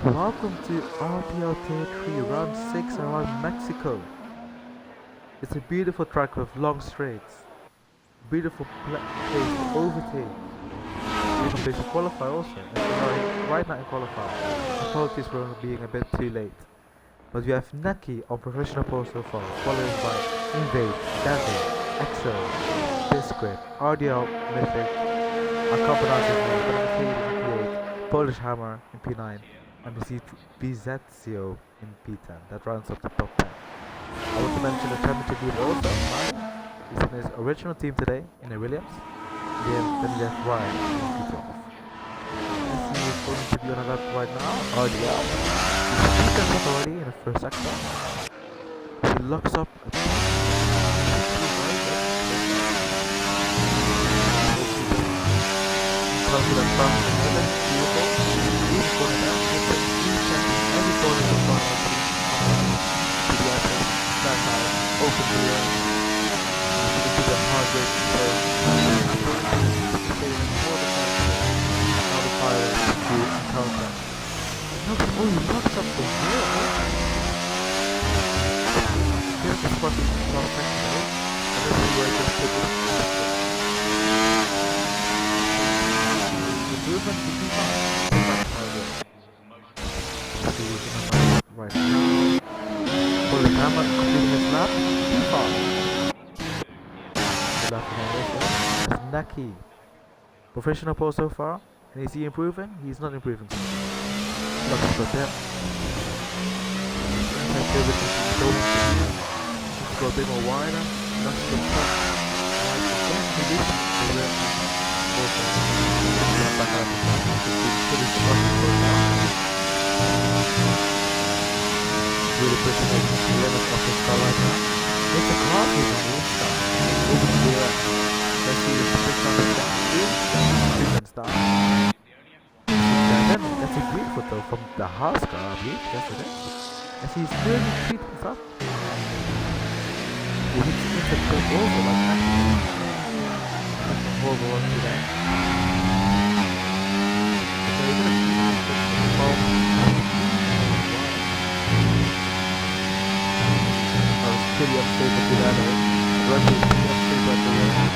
Welcome to RPL Tier 3 Round 6 around Mexico. It's a beautiful track with long straights, beautiful place to overtake, beautiful place to qualify also, as we are right now in qualifying. Apologies for being a bit too late. But we have Neki on professional pole so far, followed by Invade, Gavin, Exo, Biscuit, RDL, Mythic, I can't pronounce his name, but I'm afraid in P8, Polish Hammer in P9, and Bizazio in P10. That rounds up the top 10. I want to mention the championship leader also, Ryan. He's in his original team today, in the Williams. Then we have Ryan in P12. Let's see who's going to be on the lap right now. RDL. He's P10 up already in the first sector. He locks up a comes to the front of the middle, beautiful. Each corner down, hits it, each and every corner so far to the upper, back out, open the air, into the hard race control. Now the pilot to encounter. Oh, he knocks up the wheel. Here's the spot in the last section though, and then we were going to put it. Movement to P5. Right now. Polish Hammer completing his lap. P5. The lap finalization. That's Naki. Professional pole so far. And is he improving? He's not improving. Looks good there. Let's go a bit more wider. Looks good top. Back out really pushing the limits of his car right now. It's a car he's on the inside. Over to the left. Let's see the switch on the down. Treatment's down. That's a great photo from the house car, I believe. Yes, it is. As he's turning treatments up. He hits into the curve over like that. That's a horrible one today. Pretty unstable to that end. Remy is pretty unstable at the end.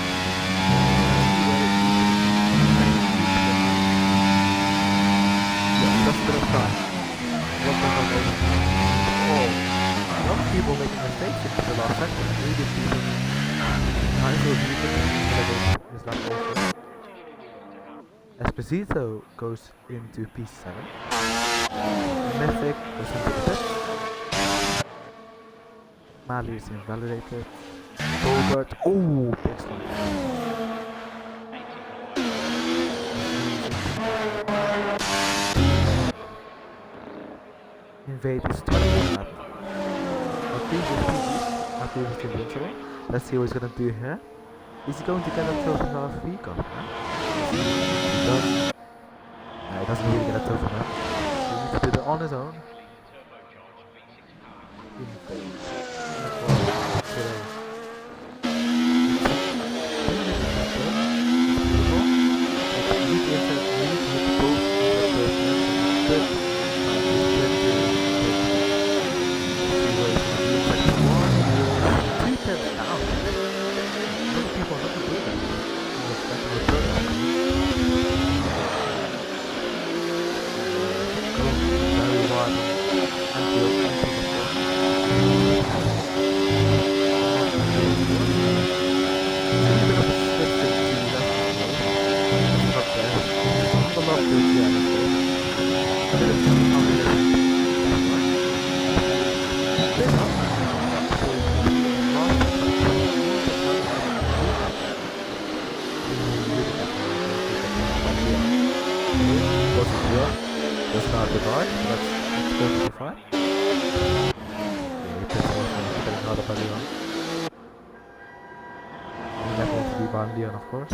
Yeah, just a bit of time. What the hell is it? Oh, a lot of people making mistakes into the last second. Really good people. Nice little people. Is not also. Esposito goes into P7. Mythic goes into the pit. Mali is invalidated. Bogart. Oh, big slide. Invade is starting the lap. I think it's invincible. Let's see what he's gonna do here. Is he going to get a tilt from last week or he does. No, he doesn't really get a tilt from him. He needs to do it on his own. Invade. That's not the right, that's perfectly fine. Yeah, he picks off and he's getting another by Leon. And that needs to be by Leon, of course.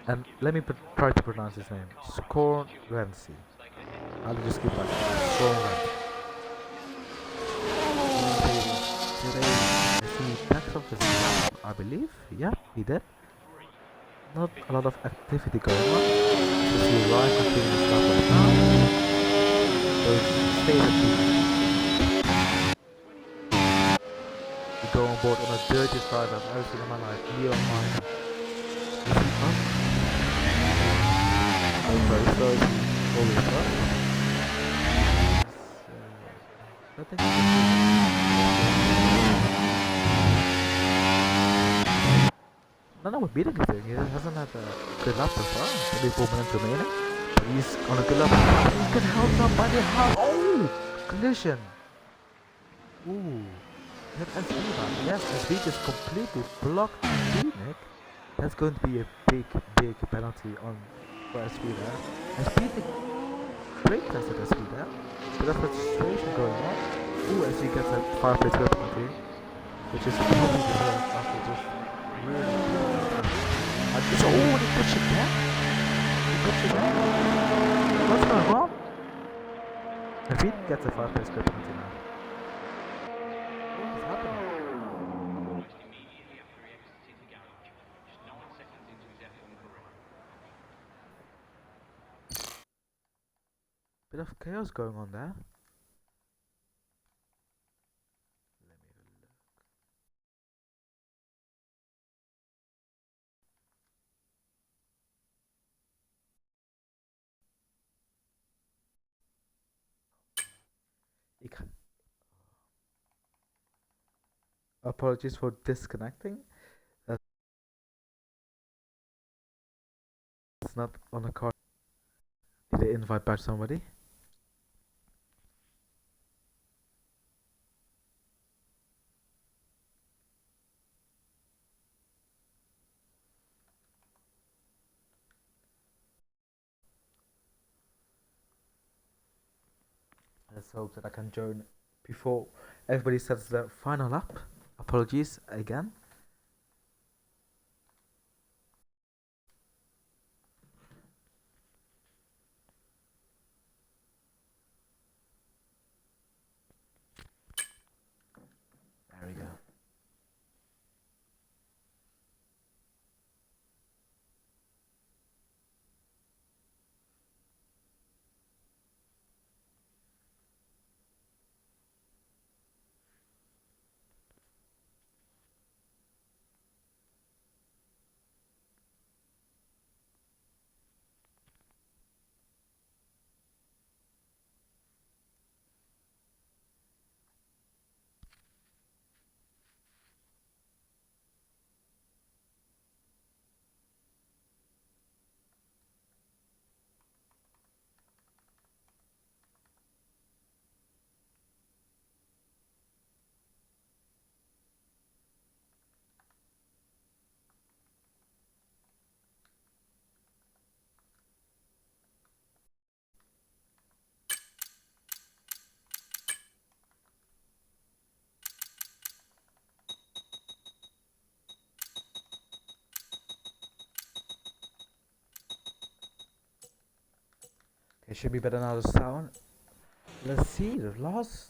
And let me try to pronounce his name. Scorn Renzi. I'll just keep like Scorn Renzi. Today, he backs off his lap, I believe. Yeah, he did. Not a lot of activity going on. You see Ryan continuing his lap right now. So it stays at P. We go on board on the dirtiest ride I've ever seen in my life, Leon Minor. Is he up? Oh, very slow. Always up. I think he can no, we're beating him. He hasn't had a good lap so far. Maybe 4 minutes remaining. But he's on a good lap. He's getting held up by the house. Oh! Collision. Ooh. That SV man. Yes, SV just completely blocked SV, Nick. That's going to be a big penalty on for SV there. SV brake tested SV there. But that's the situation going on. Ooh, SV gets a 5 place penalty. Which is probably deserved after just really it's oh, he puts it again. He puts it again. What's going on? If he gets a 5 place penalty now. What is happening? Bit of chaos going on there. Apologies for disconnecting. That's not on the card. Did they invite back somebody? Let's hope that I can join before everybody sets their final lap. Apologies again. There we go. It should be better now, the sound. Let's see, the last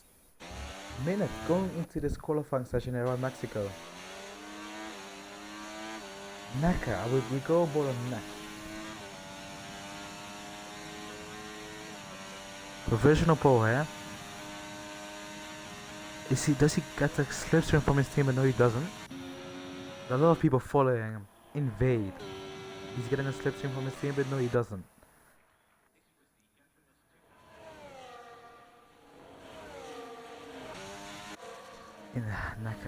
minute going into this qualifying session around Mexico. NECA, we go aboard on NECA. Provisional pole here. Does he get the slipstream from his team? But no, he doesn't. There are a lot of people following him. Invade. He's getting a slipstream from his team, but no, he doesn't.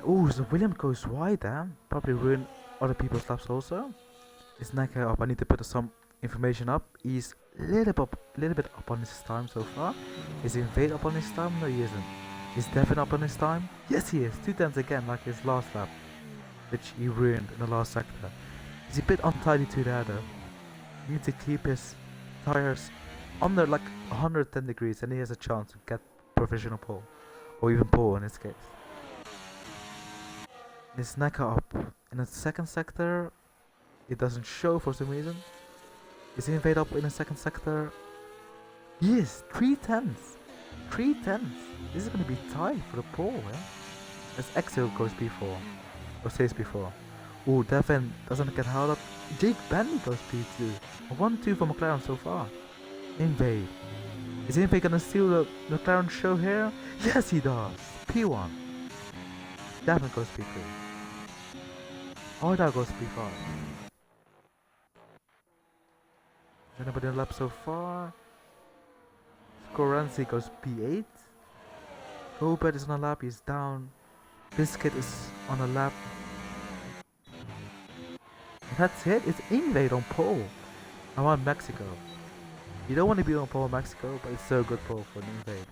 Oh, so William goes wide there. Probably ruin other people's laps also. Is Naka up? I need to put some information up. He's a little bit up on his time so far. Is Invade up on his time? No, he isn't. Is Devin up on his time? Yes, he is. 2 tenths again, like his last lap, which he ruined in the last sector. He's a bit untidy to there though. He needs to keep his tires under like 110 degrees and he has a chance to get provisional pole. Or even pole in this case. Is Naka up in the second sector? It doesn't show for some reason. Is Invade up in the second sector? Yes, 3 tenths. 3 tenths. This is going to be tight for the pole, yeah? As Exo goes before. Or stays before. Ooh, Devin doesn't get held up Jake Bentley goes P2. A 1-2 for McLaren so far. Invade. Is Invade gonna steal the McLaren show here? Yes, he does. P1. Devin goes P3. Oda goes P5. Anybody on the lap so far? Scorenzi goes P8. Gobert is on a lap, he's down. Biscuit is on a lap. That's it, it's Invade on pole. I want Mexico. You don't want to be on pole in Mexico, but it's so good pole for an Invade.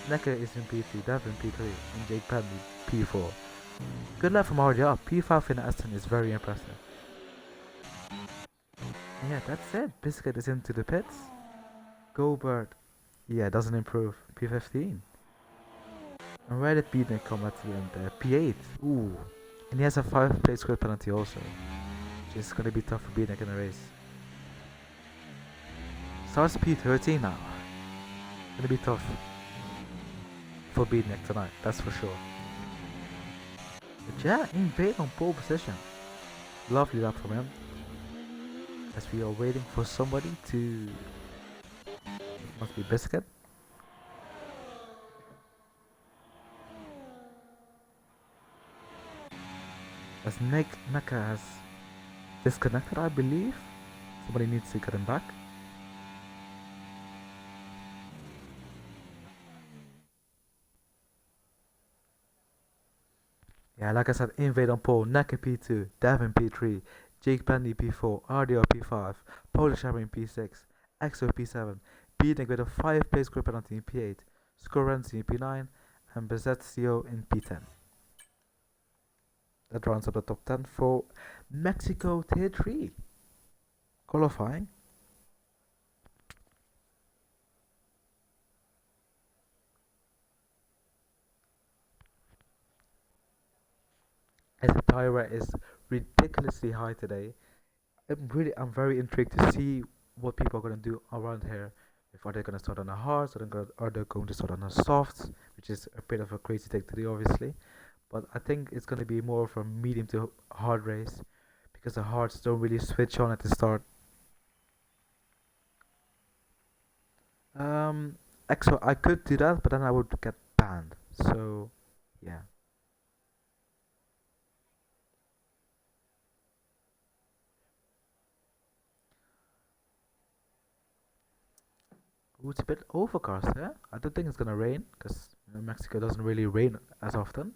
Necker is in P3, Devin P3, and Jake Penley P4. Good luck from RDR. P5 in Aston is very impressive. Yeah, that's it. Biscuit is into the pits. Gobert, yeah, doesn't improve. P15. And where did Beatnik come at the end there? P8. Ooh. And he has a 5-place grid penalty also. Which is gonna be tough for Beatnik in the race. Starts P13 now. Gonna be tough for Beatnik tonight, that's for sure. But yeah, Invade on pole position. Lovely lap from him. As we are waiting for somebody to... Must be Biscuit. As Naka has disconnected, I believe. Somebody needs to get him back. Yeah, like I said, Invade on pole, Naka P2, Devin P3, Jake Bendy P4, RDR P5, Polish Hammer in P6, EXO P7, Beating with a 5-place group penalty in P8, Scorenzi in P9, and Bezetzio in P10. That rounds up the top 10 for Mexico Tier 3 qualifying. As the tire wear is ridiculously high today, I'm very intrigued to see what people are gonna do around here. If are they gonna start on the hards, are they going to start on the softs, which is a bit of a crazy take to do, obviously. But I think it's gonna be more of a medium to hard race because the hards don't really switch on at the start. Um, actually, I could do that, but then I would get banned. So, yeah. Ooh, it's a bit overcast, yeah? I don't think it's gonna rain, because Mexico doesn't really rain as often.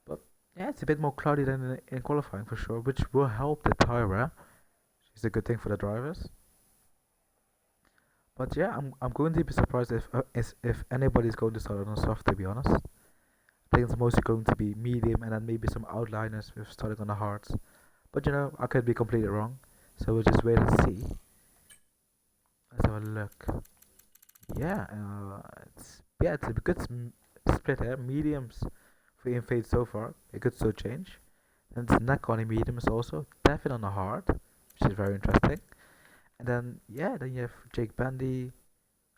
But yeah, it's a bit more cloudy than in qualifying for sure, which will help the tire, which is a good thing for the drivers. But yeah, I'm going to be surprised if anybody's going to start on a soft, to be honest. I think it's mostly going to be medium and then maybe some outliners with starting on the hards. But I could be completely wrong. So we'll just wait and see. Let's have a look. Yeah, it's a good split here. Mediums for Invade so far. It could still change. And it's neck on the mediums also. Devin on the hard, which is very interesting. And then then you have Jake Bandy.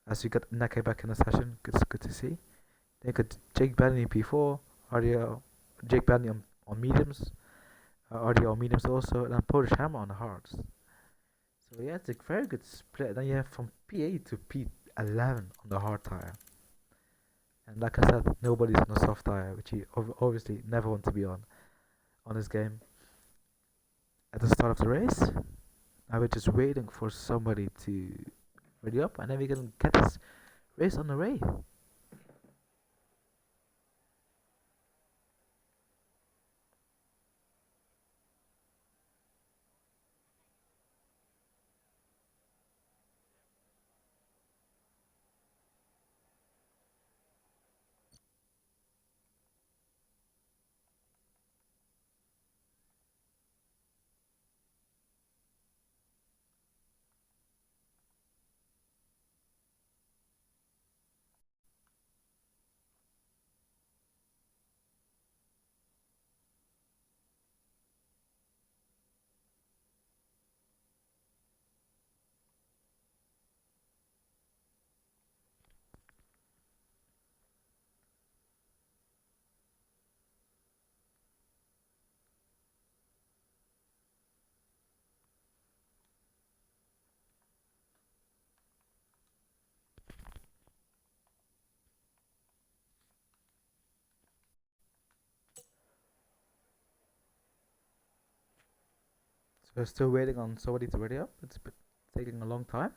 As you got Neck back in the session, it's good to see. Then you got Jake Bandy in P4, RDO, Jake Bandy on mediums, RDO on mediums also, and then Polish Hammer on the hards. So yeah, it's a very good split. Then you have from P8 to P11 on the hard tire. And like I said, nobody's on a soft tire, which you obviously never want to be on this game. At the start of the race, I was just waiting for somebody to ready up, and then we can get this race on the way. So we're still waiting on somebody to ready up. It's been taking a long time.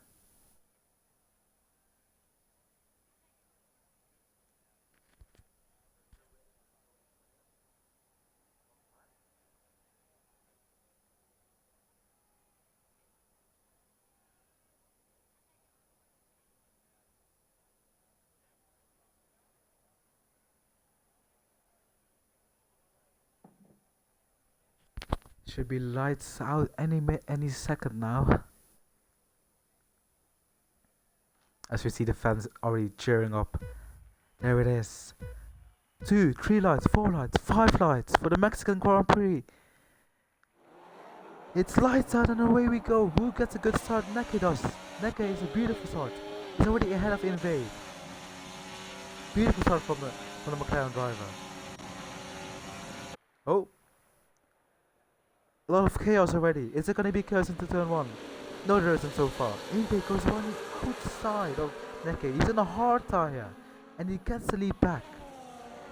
Should be lights out any second now. As we see the fans already cheering up. There it is. 2, 3 lights, 4 lights, 5 lights for the Mexican Grand Prix. It's lights out and away we go. Who gets a good start? Neke does. Neke is a beautiful start. He's already ahead of Invade. Beautiful start from the McLaren driver. Oh. A lot of chaos already. Is it gonna be chaos into turn 1? No, there isn't so far. Invade goes on the good side of Neke. He's in a hard tire. And he gets the lead back.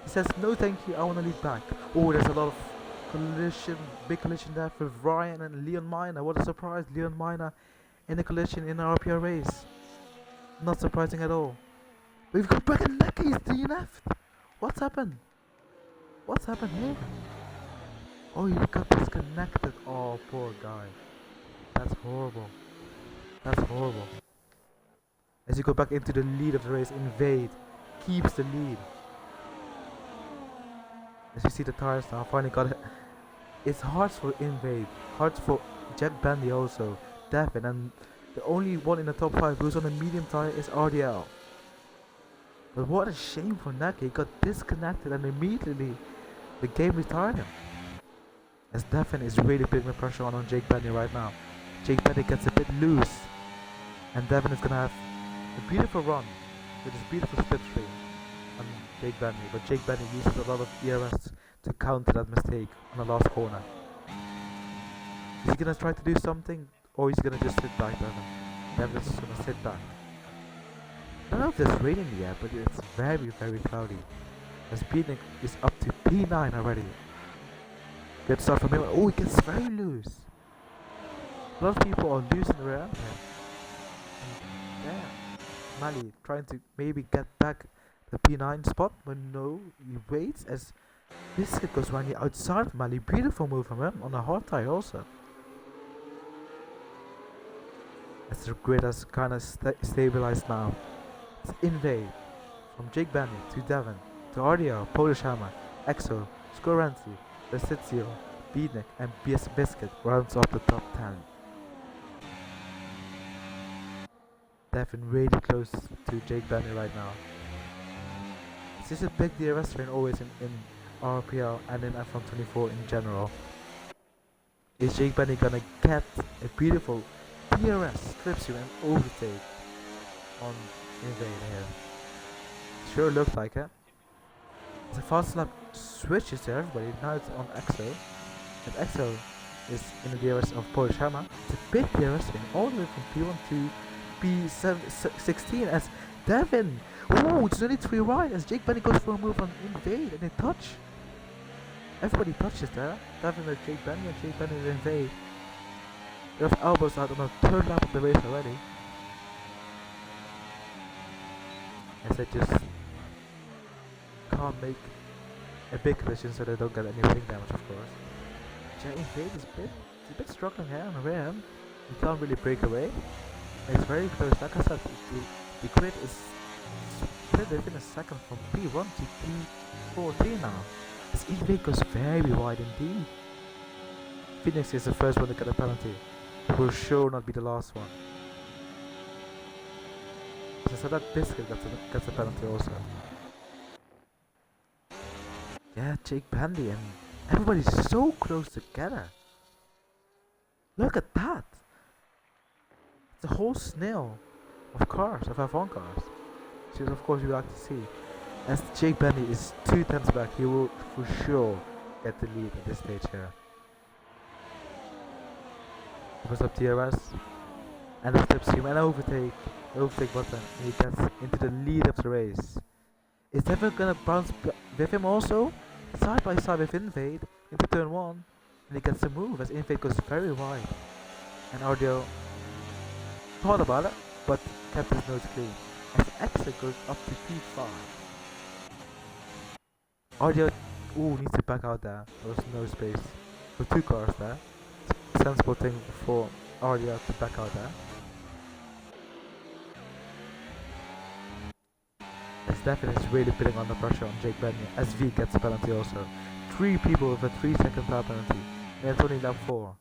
He says, no thank you, I want to lead back. Oh, there's a lot of collision, big collision there with Ryan and Leon Minor. What a surprise, Leon Minor in a collision in an RPL race. Not surprising at all. We've got back in Neke, he's DNF'd. What's happened? What's happened here? Oh, you got disconnected. Oh, poor guy. That's horrible. That's horrible. As you go back into the lead of the race, Invade keeps the lead. As you see the tires now, finally got it. It's hard for Invade, hard for Jack Bandy also, Devin, and the only one in the top 5 who's on a medium tire is RDL. But what a shame for Neke, he got disconnected and immediately the game retired him. As Devin is really putting the pressure on Jake Bandy right now. Jake Bandy gets a bit loose and Devin is gonna have a beautiful run with his beautiful slipstream on Jake Bandy, but Jake Bandy uses a lot of ERS to counter that mistake on the last corner. Is he gonna try to do something, or is he gonna just sit back, Devin? Devin's just gonna sit back. I don't know if it's raining yet, but it's very, very cloudy. As Beatnik is up to P9 already. Good start from him. Oh, he gets very loose. A lot of people are losing around him. Yeah. Mali trying to maybe get back the P9 spot, but no, he waits as Biscuit goes running outside of Mali. Beautiful move from him on a hard tire also. As the grid has kind of stabilized now. It's Invade from Jake Bandy to Devin to RDO, Polish Hammer, Exo, Scoranzi, Besizio, Beatnik, and Biscuit rounds off the top 10. Devin really close to Jake Bandy right now. This is a big DRS train always in RPL and in F124 in general. Is Jake Bandy gonna get a beautiful DRS, slipstream and overtake on Invade here? Sure looks like it. It's a fast lap switches to everybody, now it's on Exo. And Exo is in the DRS of Polish Hammer. It's a big DRS train all the way from P1 to P16 as Devin. Ooh, it's only 3 right as Jake Bandy goes for a move on Invade and they touch. Everybody touches there. Devin with Jake Bandy and Jake Bandy with Invade. They have elbows out on the third lap of the race already. As they just can't make a big collision so they don't get any wing damage, of course. Yeah, Invade is a bit struggling here on the rear end. He can't really break away. It's very close. Like I said, the grid is split within a second from P1 to P14 now. This Invade goes very wide indeed. Phoenix is the first one to get a penalty. It will sure not be the last one. So that Biscuit gets a penalty also. Yeah, Jake Bandy and everybody's so close together. Look at that. It's a whole snail of cars, of F1 cars. Which of course you like to see. As Jake Bandy is 2 tenths back, he will for sure get the lead at this stage here. Opens up DRS and a slipstream and overtake button, and he gets into the lead of the race. Is Devin gonna bounce with him also? Side by side with Invade into turn 1. And he gets the move as Invade goes very wide. And Audio thought about it, but kept his nose clean. As Exit goes up to P5. Audio needs to back out there. There was no space for 2 cars there. Sensible thing for Audio to back out there. As Devin is really putting under pressure on Jake Benny as V gets a penalty also. 3 people with a 3-second time penalty. And it's only lap 4.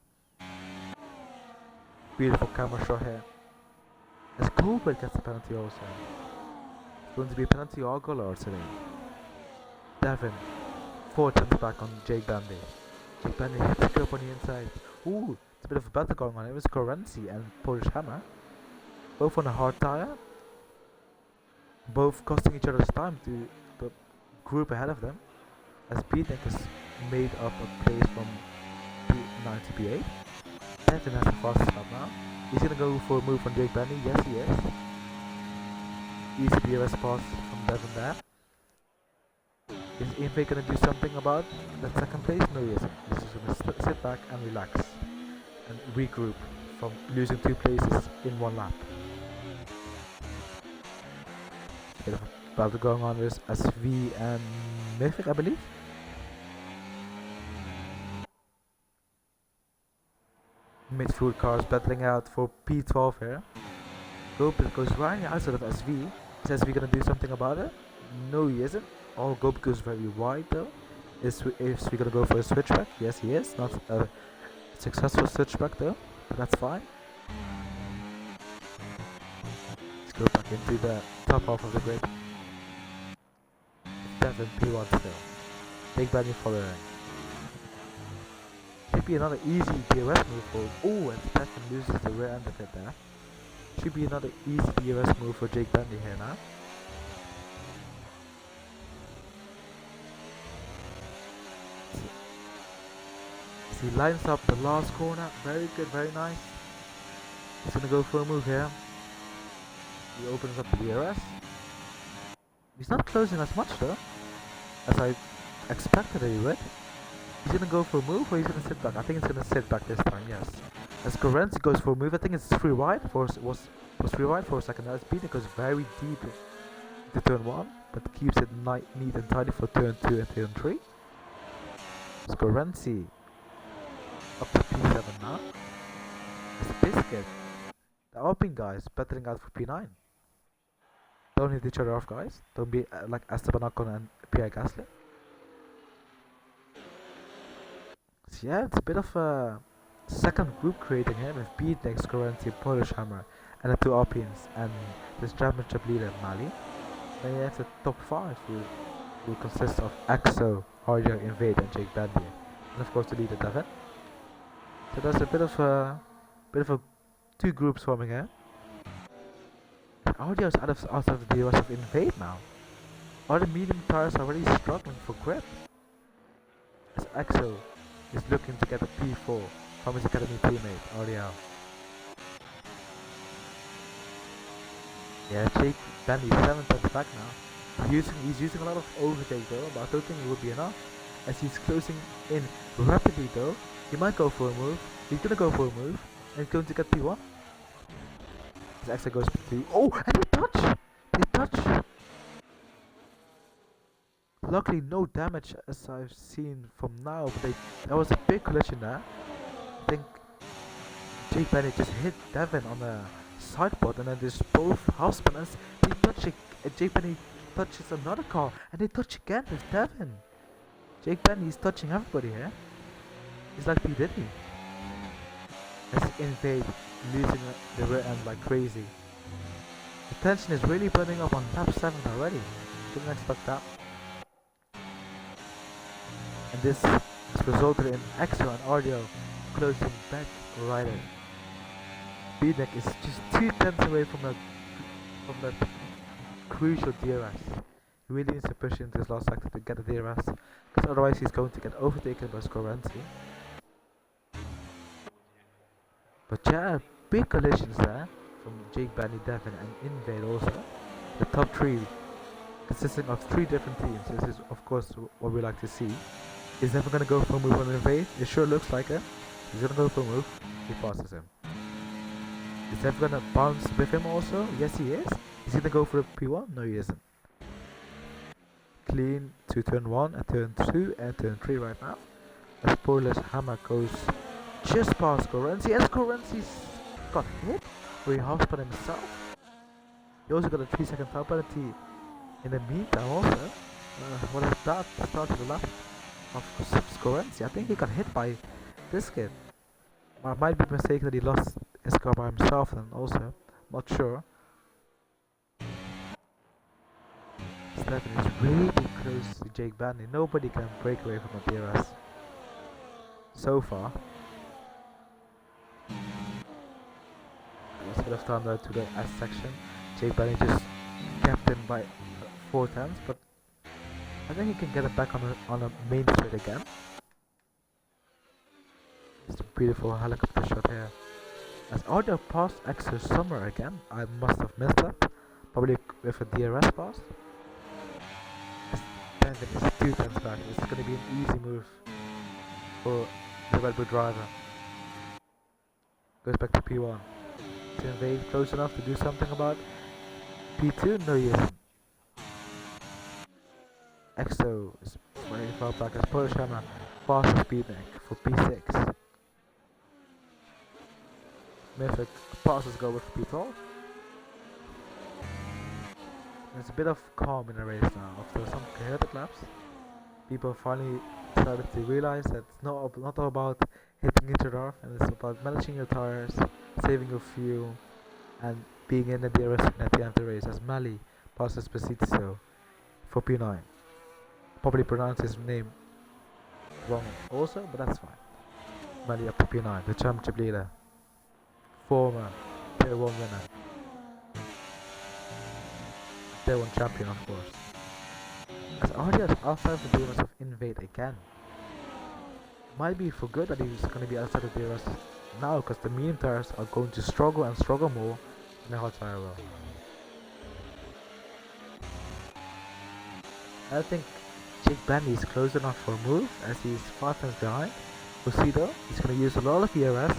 Beautiful camera shot here. As Goldberg gets a penalty also. It's going to be a penalty or goal or today. Devin, 4 turns back on Jake Bendy. Jake Bendy hits a curb on the inside. Ooh, it's a bit of a battle going on. It was Currency and Polish Hammer. Both on a hard tire. Both costing each other's time to the group ahead of them. As Beatnik has made up a place from P9 to P8. Devin has the fastest lap now. He's gonna go for a move on Jake Benny. Yes, he is. Easy DRS pass from Devin there. Is Invade gonna do something about that second place? No, he isn't. He's just gonna sit back and relax and regroup from losing 2 places in 1 lap. Bit of a battle going on with SV and Mythic, I believe. Midfield cars battling out for P12 here. Goldberg goes right outside of SV. Is SV gonna do something about it? No, he isn't. All Goldberg goes very wide though. Is SV gonna go for a switchback? Yes, he is. Not a successful switchback though, but that's fine. Let's go back into the top half of the grid. Devin P1 still. Big Benny following. Should be another easy DRS move for. Oh, and Stefan loses the rear end of it there. Should be another easy DRS move for Jake Bendy here now. He lines up the last corner. Very good, very nice. He's gonna go for a move here. He opens up the DRS. He's not closing as much though, as I expected he would. He's gonna go for a move or he's gonna sit back? I think he's gonna sit back this time, yes. As Gorenzi goes for a move, I think it's 3 wide was 3 wide for a second. As Beatnik goes very deep into turn 1, but keeps it neat and tidy for turn 2 and turn 3. As Gorenzi up to P7 now. As Biscuit, the Alpine guys battling out for P9. Don't hit each other off, guys. Don't be like Esteban Ocon and Pierre Gasly. So yeah, it's a bit of a second group creating here with Beatnik, Currency, Polish Hammer, and the 2 Alpines, and this championship leader Mali. Then you have the top 5 who consists of EXO, Arjo, Invade, and Jake Bendy, and of course the leader Devin. So there's a bit of a 2 groups forming here. Audio is out of the DRS of Invade now. All the medium tires are already struggling for grip. As EXO is looking to get a P4 from his academy teammate, Audio. Yeah, Jake Bendy 7 turns back now. He's using a lot of overtake though, but I don't think it will be enough. As he's closing in rapidly though, he might go for a move. He's gonna go for a move, and he's going to get P1. His exit goes to. Oh, and they touch! They touch! Luckily, no damage as I've seen from now, but there was a big collision there. I think Jake Benny just hit Devin on the sideboard, and then there's both houseplanners. They touch Jake Benny touches another car, and they touch again with Devin. Jake Benny is touching everybody here. He's like P. Diddy. As Invade losing the rear end like crazy. The tension is really burning up on lap 7 already. Didn't expect that. And this has resulted in EXO and Audio closing back right in. Beatnik is just 2 tenths away from that crucial DRS. He really needs to push into this last sector to get a DRS, because otherwise he's going to get overtaken by Scorenzi. But yeah, big collisions there from Jake Benny, Devin and Invade also. The top 3 consisting of 3 different teams. This is of course what we like to see. He's never gonna go for a move on invade. It sure looks like it. He's gonna go for a move. He passes him. Is never gonna bounce with him also? Yes, he is. He's gonna go for a P1? No, he isn't. Clean to turn 1 and turn 2 and turn 3 right now. As Spoiler's hammer goes just past Gorenzi. As Gorenzi's got hit, where he half spun himself. He also got a 3-second time penalty in the meantime also. What is that? Start to the left of Gorenzi. I think he got hit by this kid. I might be mistaken that he lost his car by himself then also. Not sure. Stefan is really close to Jake Bandy. Nobody can break away from the DRS so far. There's a bit of time there to the S section. Jake Bandy just kept him by 4 tenths, but I think he can get it back on a main straight again. It's a beautiful helicopter shot here. As audio passed extra summer again, I must have missed that. Probably with a DRS pass. Then it's 2 tenths back. This is going to be an easy move for the Red Bull driver. Goes back to P1. To invade close enough to do something about P2? No, he isn't. EXO is very far back as Polish Hammer passes Speedneck for P6. Mythic passes go with P12. There's a bit of calm in the race now after some chaotic laps. People finally started to realize that it's not all about hitting each other, and it's about managing your tires, saving your fuel, and being in the DRS at the end of the race. As Mali passes Pesitzo for P9. Probably pronounced his name wrong also, but that's fine. Mali up to P9, the championship leader, former Tier 1 winner, Tier 1 champion of course. As Ardia is outside of the DRS of Invade again. Might be for good that he's going to be outside of the DRS now, because the medium tires are going to struggle and struggle more in the hot tire will. I think Jake Bandy is close enough for a move as he's 5 tenths behind. We'll see though, he's going to use a lot of ERS,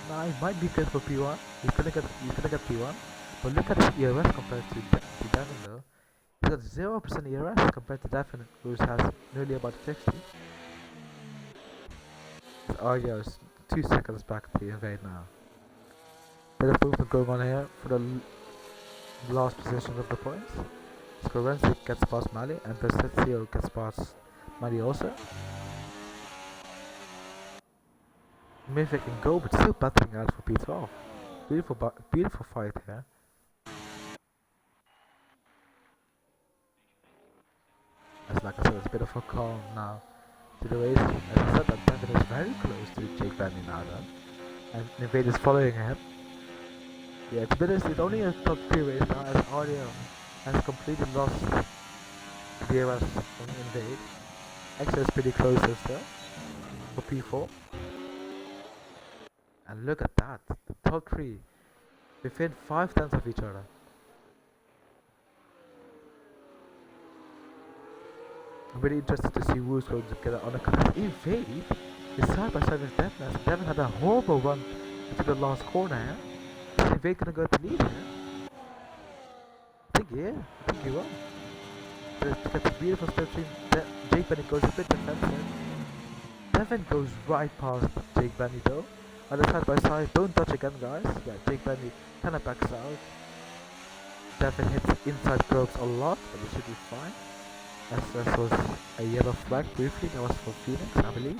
Now he might be good for P1. He's gonna get P1, but look at his ERS compared to Devin though. He's got 0% ERS compared to Devin, who has nearly about 50. Argo is 2 seconds back to invade now. Bit of movement going on here for the last position of the points. Skorenzik gets past Mali and Persezio gets past Mali also. Mythic can go, but still battling out for P12. Beautiful fight here. As like I said, it's a bit of a calm now to the race. As I said, that Devin is very close to Jake Bandy now then. And Invade is following him. Yeah, it's only a top 3 race now as Audio has completely lost DRS on Invade. Exo is pretty close still for P4. And look at that, the top 3 within 5 tenths of each other. I'm really interested to see who's going to get it on the cut. Invade is side by side with Devin. Devin had a horrible run into the last corner here. Is Invade gonna go to lead here? I think he will. That's a beautiful step between Jake Benny goes a bit defensive. Devin goes right past Jake Benny though. Other side by side, don't touch again guys. Yeah, Jake Benny kinda backs out. Devin hits inside curbs a lot, but it should be fine. As this was a yellow flag briefly, that was for Phoenix, I believe.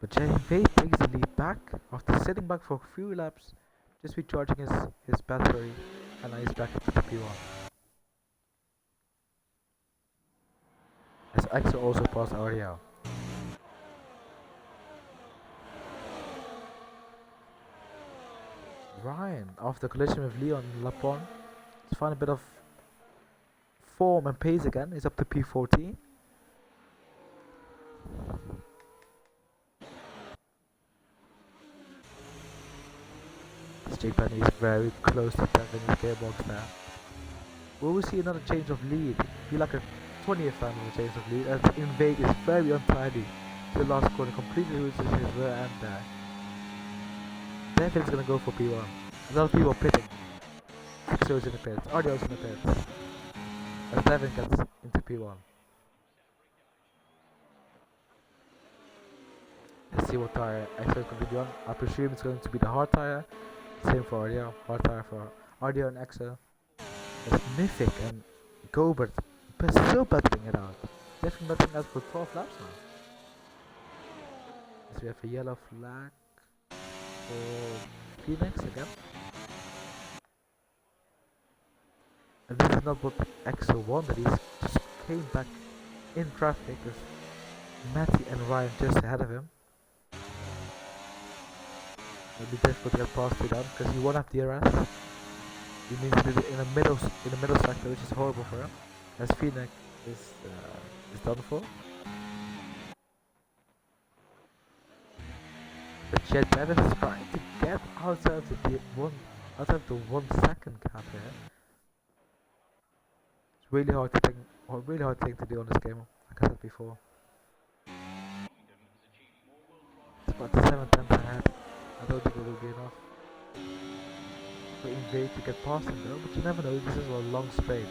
But Jay takes the lead back after sitting back for a few laps, just recharging his battery, and now he's back into the P1. As Exo also passed Ariel. Ryan, after collision with Leon Lapon, he's found a bit of form and pace again. He's up to P14. Jake Benny is very close to Devin's gearbox now. Will we see another change of lead? Be like a 20th time of a change of lead, as Invade is very untidy to the last corner, completely loses his rear end there. Devin's gonna go for P1. A lot of people pitting. Exo's in the pits, Ardio's in the pits. As Devin gets into P1. Let's see what tire Exo is going to be on. I presume it's going to be the hard tire. Same for Ardio. Hard tire for Ardio and Exo. It's Mythic and Gobert still battling it out. Definitely battling out for 12 laps now. So we have a yellow flag for Phoenix again. And this is not what Exo wanted. He just came back in traffic with Matty and Ryan just ahead of him. It'll be difficult to get past them because he won't have DRS. He needs to do it in the middle sector, which is horrible for him. As Phoenix is done for. But Jet Davis is trying to get outside of the 1 second gap here. It's really hard thing to do on this game, like I said before. It's about 7 tenths ahead. I don't think it will be enough for Invade to get past him though, but you never know. This is a long straight,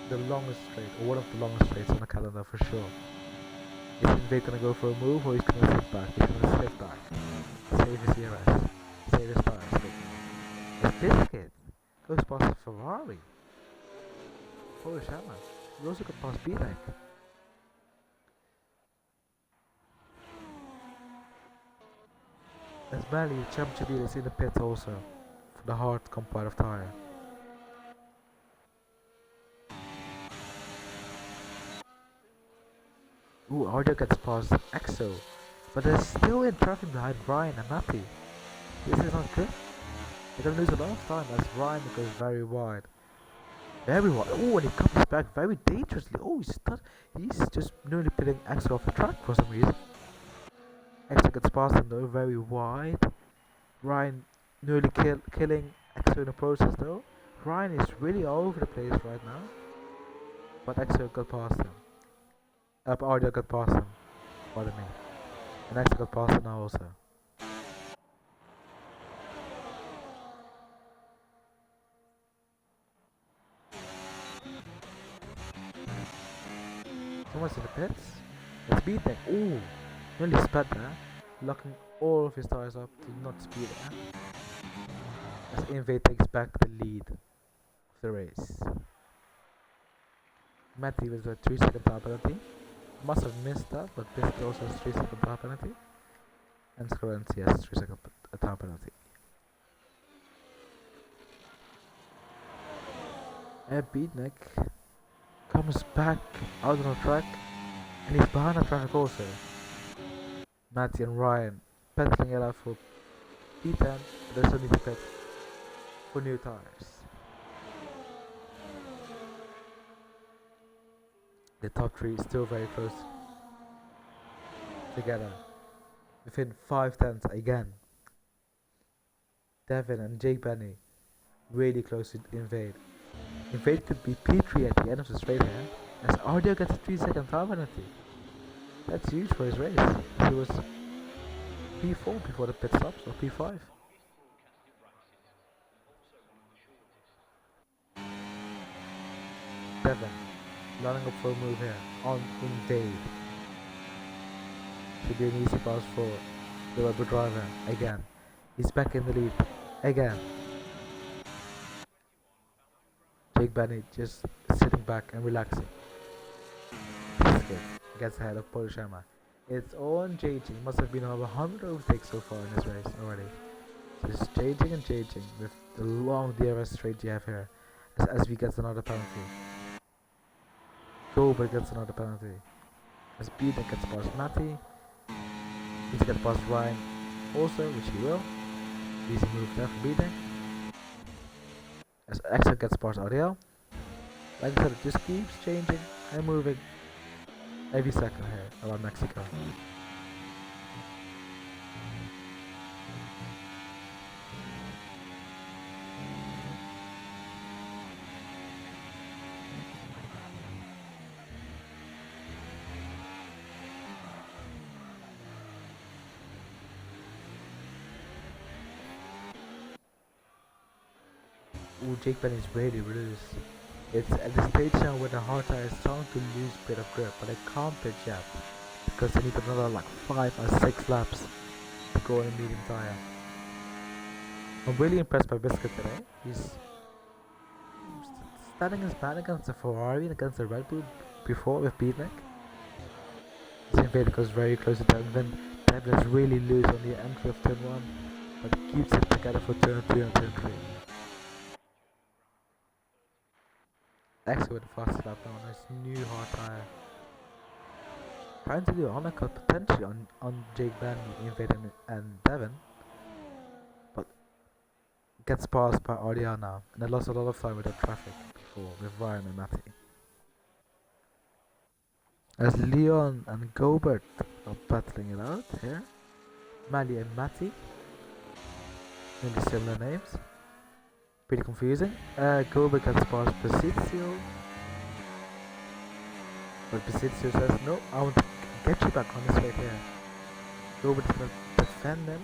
the longest straight, or one of the longest straights on the calendar for sure. Is Invade gonna go for a move, or he's gonna sit back? He's gonna sit back, save his ERS, save his tires. As Biscuit goes past Ferrari, Polish Hammer, he also got past B-Neck. As Mally, Championship leader, is in the pit also for the hard comparative tire. Ooh, Ardio gets past Exo, but they're still in traffic behind Ryan and Matty. This is not good. They're gonna lose a lot of time as Ryan goes very wide. Very wide. Oh, and he comes back very dangerously. Oh, he's just nearly pitting Exo off the track for some reason. Exo gets past him though, very wide. Ryan nearly killing Exo in the process though. Ryan is really all over the place right now. But Exo got past him. Ardio got past him. Pardon me. And Exo got past him now also. Someone's in the pits. Let's beat them. Ooh, nearly sped there. Locking all of his tires up to not speed there. As Invade takes back the lead of the race. Matty with a 3-second time penalty. Must have missed that, but Biscuit also has 3-second time penalty. And Scorenzi has 3-second time penalty. And Beatnik comes back out on the track, and he's behind the traffic also. Matty and Ryan pedaling it out for P10, but they still need to pit for new tires. The top three is still very close together, within 5 tenths again. Devin and Jake Benny really close to Invade. Invade could be P3 at the end of the straight here, as Ardio gets a 3-second time penalty. That's huge for his race. He was P4 before the pit stops, or P5. Devin lining up for a move here on Invade. Should be an easy pass for the rubber driver again. He's back in the lead again. Jake Benny just sitting back and relaxing. Biscuit gets ahead of Polish Hammer. It's on JG. Must have been over 100 overtakes so far in this race already. Just JGing and JGing with the long DRS straight you have here. As SB gets another penalty. Goldberg gets another penalty. As Peter gets past Matty. He's gets past Ryan also, which he will. Easy move there for beating. As Axel gets past Ariel. Like I said, it just keeps changing and moving every second here around Mexico. Ooh, Jake Benny is really loose. It's at the stage now where the hard tire is starting to lose a bit of grip, but they can't pitch yet because they need another like 5 or 6 laps to go on a medium tire. I'm really impressed by Biscuit today. He's standing his man against the Ferrari and against the Red Bull before with Beatnik. His invader goes very close to Devin. Devin is really loose on the entry of turn 1, but keeps it together for turn 2 and turn 3. Actually with the fastest lap now on his new hard tire. Trying to do an undercut potentially on Jake Benny, Invader and Devin, but gets passed by RDR now, and they lost a lot of time with the traffic before with Ryan and Matty. As Leon and Gobert are battling it out here. Mali and Matty, maybe similar names. Pretty confusing. Gobert gets past Pesizio, but Pesizio says, no, I want to get you back on this way here. Gobert is going to defend him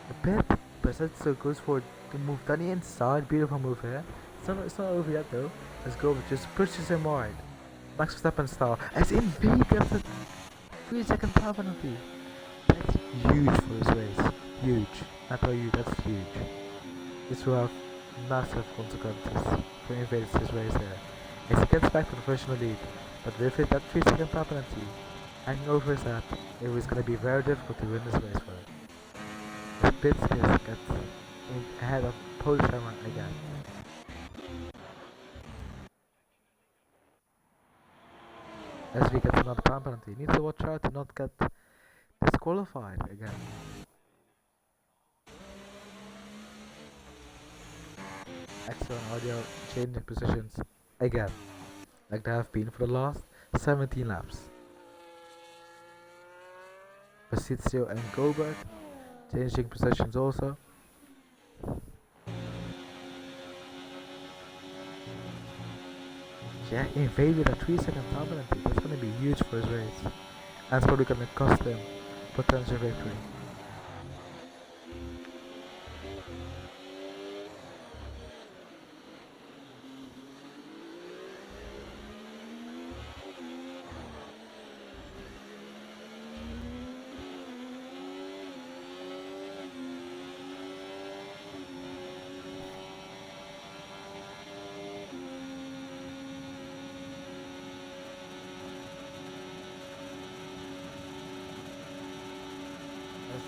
a bit. Pesizio goes for the move down the inside. Beautiful move here. It's not over yet though, as Gobert just pushes him wide. Max Verstappen style, as Invader gets a 3-second time penalty. That's huge for this race. Huge. I tell you, that's huge. This will have massive consequences for Invader's race here. As he gets back to the professional lead, but with it, that 3-second time penalty hanging over his head, it was going to be very difficult to win this race for him. As Pitskis gets ahead of Polish Hammer again. As we get another time penalty, he needs to watch out to not get disqualified again. Extra and audio changing positions again, like they have been for the last 17 laps. Pesizio and Gobert changing positions also. Yeah, Invader a 3-second time penalty. That's going to be huge for his race. And it's probably going to cost him potential victory.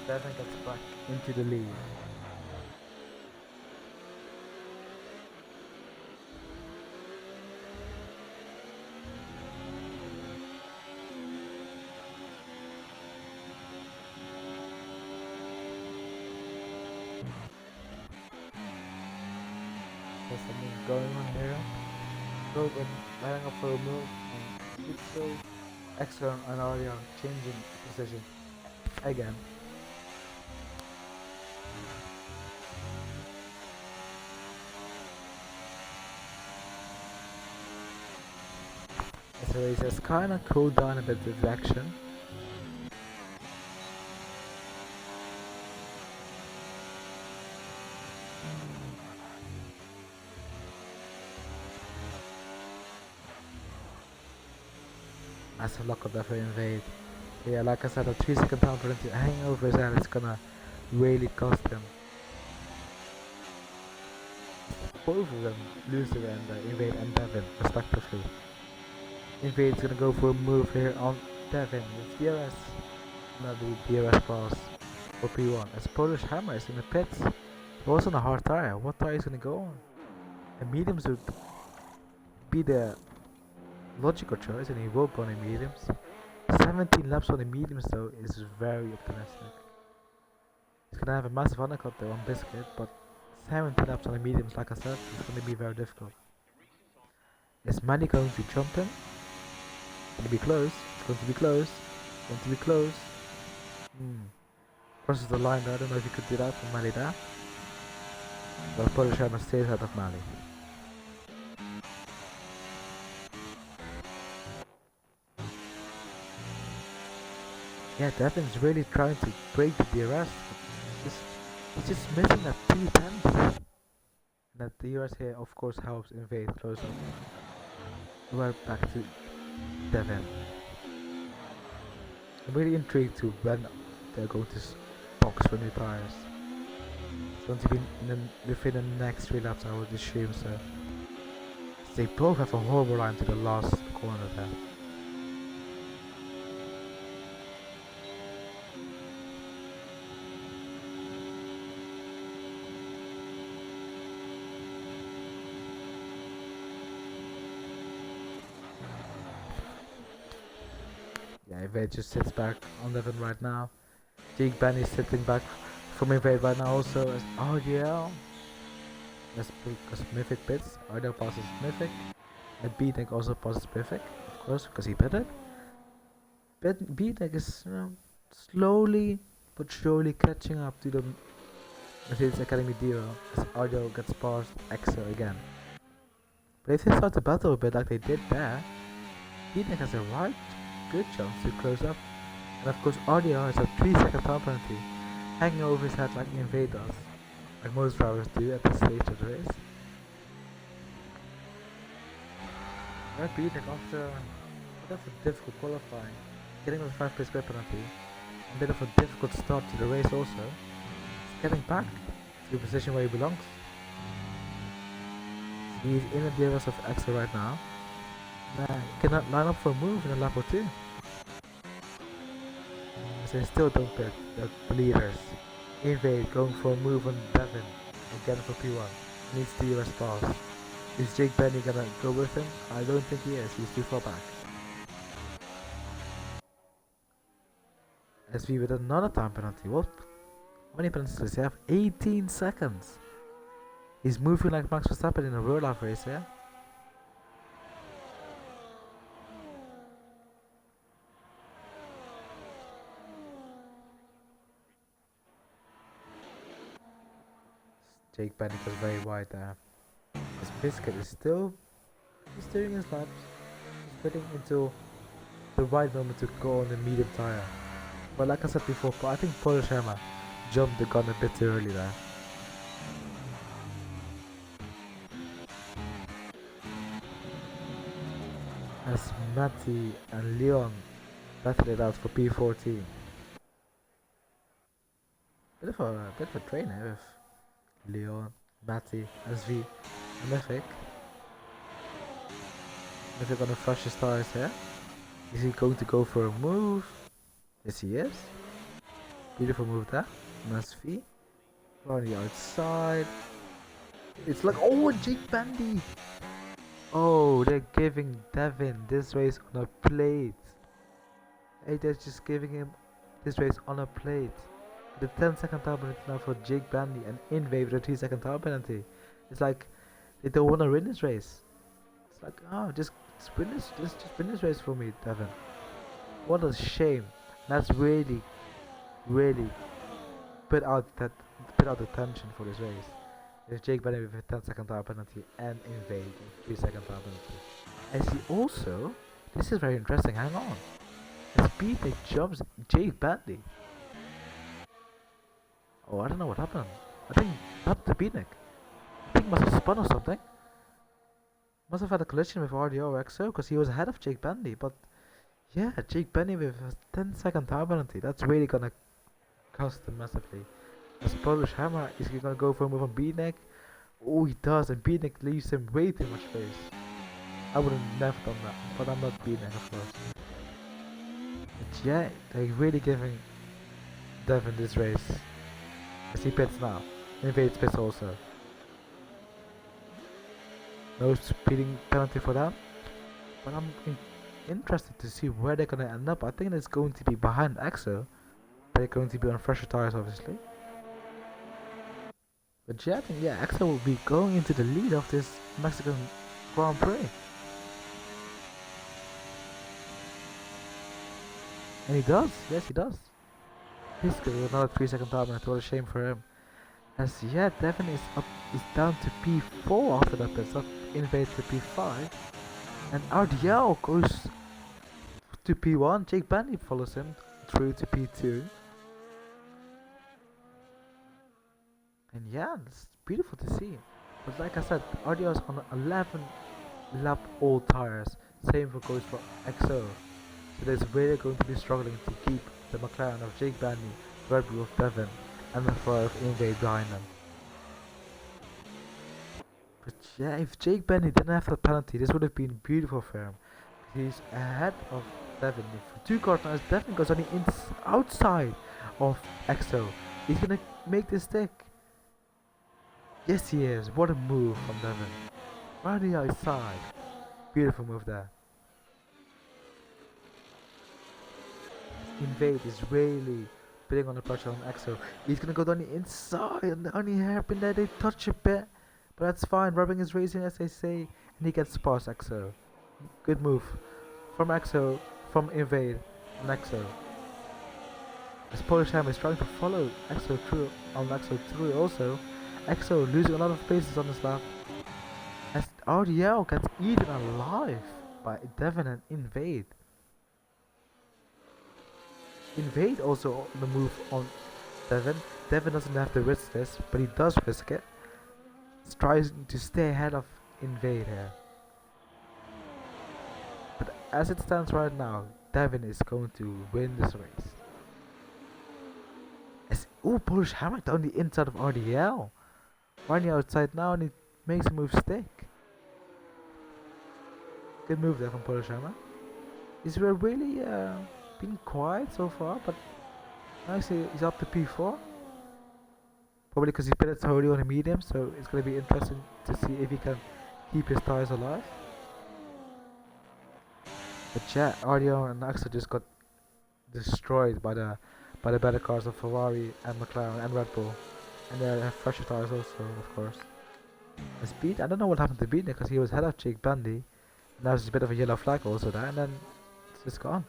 Devin gets back into the lead. There's something going on here. Logan lining up for a move, and it's so Exxon and Aria changing position again. So he just kinda cooled down a bit with the action. Massive lock up there for Invade. Yeah, like I said, a 3-second time penalty hanging over his head is gonna really cost him. Both of them, Loser and Invade and Devin, respectively. Invade's gonna go for a move here on Devin with DRS. Another DRS pass for P1. As Polish Hammer is in the pits. He was on a hard tire. What tire is gonna go on? A mediums would be the logical choice, and he will go on the mediums. 17 laps on the mediums though is very optimistic. He's gonna have a massive undercut though on Biscuit, but 17 laps on the mediums, like I said, is gonna be very difficult. Is Manny going to jump him? It's going to be close. It's going to be close. It's going to be close. Crosses the line there. I don't know if you could do that from Mali there. But Polish Hammer stays out of Mali. Yeah, Devin's really trying to break the DRS. He's just missing that 2 tenths. That the US here of course helps invade close up. We're back to Devon. I'm really intrigued to when they're going to box for new tires. It's going to be within the next 3 laps, I would assume so. They both have a horrible line to the last corner there. Yeah, Invade just sits back on Devon right now. Jake Benny's sitting back from Invade right now also as RDL. That's because Mythic pits. RDL passes Mythic. And B-Deck also passes Mythic, of course, because he pitted. B-Deck is slowly but surely catching up to the Mercedes Academy Duo as RDL gets past Exo again. But if they start the battle a bit like they did there, B-Deck has a right good chance to close up. And of course RDL has a 3-second time penalty hanging over his head like Invade does, like most drivers do at this stage of the race. Red B-Deck after a bit of a difficult qualifying, getting a 5 place grid penalty, a bit of a difficult start to the race also, is getting back to the position where he belongs. So he's in the DRS of Exo right now. He cannot line up for a move in a lap or two. So they still don't pit the leaders. Invade going for a move on Devon again for P1. Needs DRS pass. Is Jake Benny gonna go with him? I don't think he is, he's too far back. SV with another time penalty. What? How many penalties does he have? 18 seconds! He's moving like Max Verstappen in a real life race here. Jake Benny was very wide there. His Biscuit is still steering his laps. He's waiting until the right moment to go on the medium tire. But like I said before, I think Polish Hammer jumped the gun a bit too early there. As Matty and Leon battled it out for P14. Bit of a trainer with Leon, Matty, SV, and Mythic. Mythic gonna flush his tires here. Is he going to go for a move? Yes, he is. Beautiful move there. Nice V. On the outside. It's like, oh, Jake Bandy. Oh, they're giving Devin this race on a plate. Hey, they're just giving him this race on a plate. The 10-second time penalty now for Jake Bandy and Invade with a 3-second time penalty. It's like they don't want to win this race. It's like, oh, just win this race for me, Devin. What a shame. That's really put out the tension for this race. If Jake Benny with a 10-second time penalty and Invade with 3-second time penalty. As he also, this is very interesting, hang on. As Pete jumps Jake Benny. Oh, I don't know what happened. I think what happened to Beatnik. I think he must have spun or something. Must have had a collision with RDO or XO because he was ahead of Jake Benny, but yeah, Jake Benny with a 10-second time penalty. That's really gonna cost him massively. As Polish Hammer, is he gonna go for a move on Beatnik? Oh, he does, and Beatnik leaves him way too much space. I would have never done that, but I'm not Beatnik, of course. But yeah, they're really giving Devin this race. As he pits now. Invades pits also. No speeding penalty for that. But I'm interested to see where they're gonna end up. I think it's going to be behind EXO. They're going to be on fresher tires, obviously. But yeah, I think EXO will be going into the lead of this Mexican Grand Prix. And he does, yes he does. He's got another 3-second time penalty, what a shame for him. As yeah, Devin is down to P4 after that pit stop, Invade to P5. And RDL goes to P1, Jake Benny follows him through to P2. And yeah, it's beautiful to see. But like I said, RDL is on 11 lap old tires. Same for goes for XO. So there's really going to be struggling to keep the McLaren of Jake Bandy, Red Bull of Devon, and the Ferrari of Invade behind them. But yeah, if Jake Benny didn't have that penalty, this would have been beautiful for him. He's ahead of Devin. For 2 cars now, Devin goes on the outside of EXO. He's gonna make this stick. Yes, he is. What a move from Devin. Right on the outside. Beautiful move there. Invade is really putting on the pressure on EXO. He's gonna go down the inside, and the only hairpin there, they touch a bit. But that's fine. Rubbing is racing, as they say, and he gets past EXO. Good move from EXO, from Invade, and EXO. As Polish Ham is trying to follow EXO through on EXO through also. EXO losing a lot of paces on this lap. As RDL gets eaten alive by Devon and Invade. Invade also on the move on Devon. Devon doesn't have to risk this, but he does risk it. He's trying to stay ahead of Invade here. But as it stands right now, Devon is going to win this race. Polish Hammer down the inside of RDL. Running outside now, and he makes a move stick. Good move there from Polish Hammer. He's really been quiet so far, but now he's up to P4. Probably because he's pitted so early on a medium, so it's going to be interesting to see if he can keep his tires alive. But yeah, RDL and Axel just got destroyed by the better cars of Ferrari and McLaren and Red Bull, and they have fresher tires also, of course. And Speed, I don't know what happened to Beat because he was ahead of Jake Bandy. Now there's a bit of a yellow flag also there, and then it's just gone.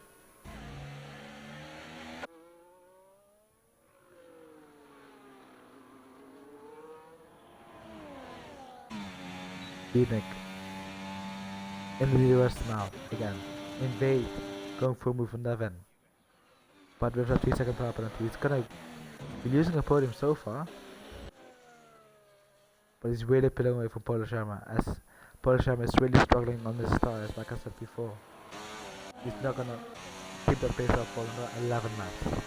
Beatnik in the US now again. Invade going for a move on Devin. But with that 3-second tire penalty, he's gonna be losing a podium so far. But he's really pulling away from Polish Hammer, as Polish Hammer is really struggling on his tires, like I said before. He's not gonna keep that pace up for 11 laps.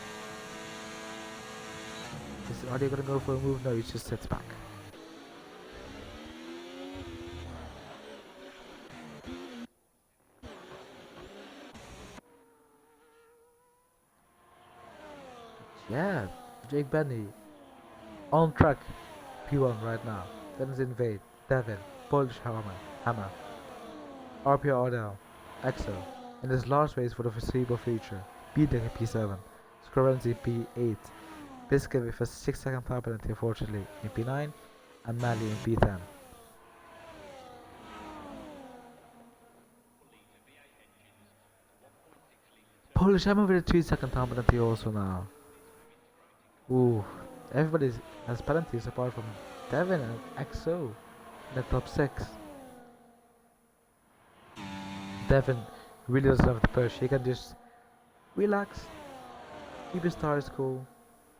Are they gonna go for a move? No, he just sits back. Yeah, Jake Benny on track P1 right now. Then is Invade, Devin, Polish Hammer, RPL Zacaria, EXO, in this last race for the foreseeable future. Beating in P7, Scorenzi P8, Biscuit with a 6-second tire penalty unfortunately in P9, and Mali in P10. Polish Hammer with a 3-second tire penalty also now. Ooh, everybody has penalties apart from Devin and EXO in the top 6. Devin really doesn't have to push, he can just relax, keep his tires cool,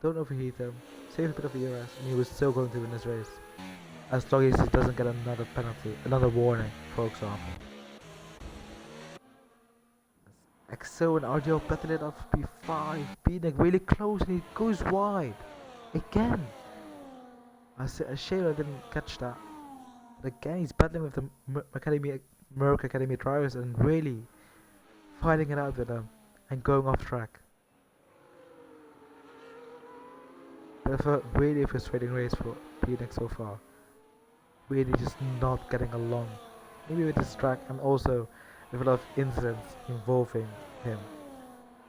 don't overheat them, save a bit of ERS, and he was still going to win this race. As long as he doesn't get another penalty, another warning, for example. EXO and RDL battle it off P5, Beating really close and he goes wide. Again! A shame I didn't catch that. But again, he's battling with the Merck Academy drivers and really fighting it out with them and going off track. But a really frustrating race for Beating so far. Really just not getting along. Maybe with this track and also with a lot of incidents involving him.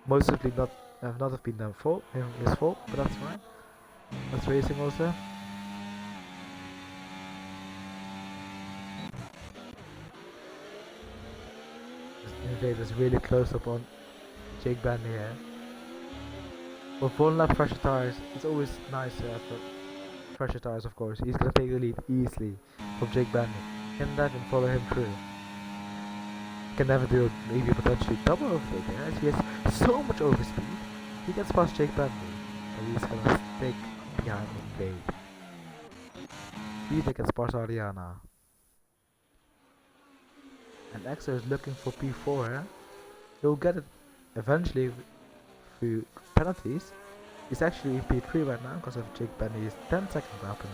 Mostly not have been his fault, but that's fine. That's racing also. Invade is really close up on Jake Bandy here. With 1 lap fresher tires, it's always nice to have fresher tires, of course. He's gonna take the lead easily from Jake Bandy. Can Devin follow him through? Can never do maybe potentially double overtake here, as he has so much overspeed. He gets past Jake Bandy, but he's gonna stick behind Invade. Speed against Barsariana. And Exo is looking for P4, eh? He'll get it eventually through penalties. He's actually in P3 right now because of Jake Benny's 10-second penalty.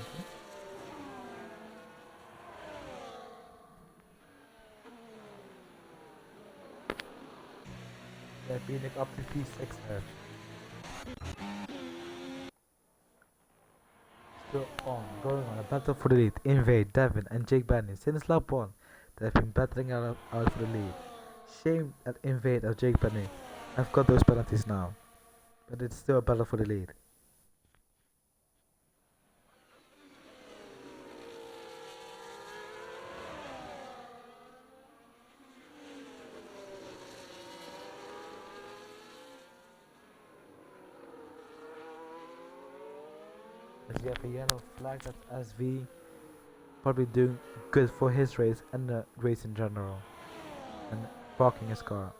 Yeah, being up to P6 there. Still going on a battle for the lead. Invade, Devin, and Jake Benny. Since lap 1, they've been battling out for the lead. Shame that Invade and Jake Benny have got those penalties now. But it's still a battle for the lead. As you have a yellow flag, that's SV. Probably doing good for his race and the race in general. And parking his car.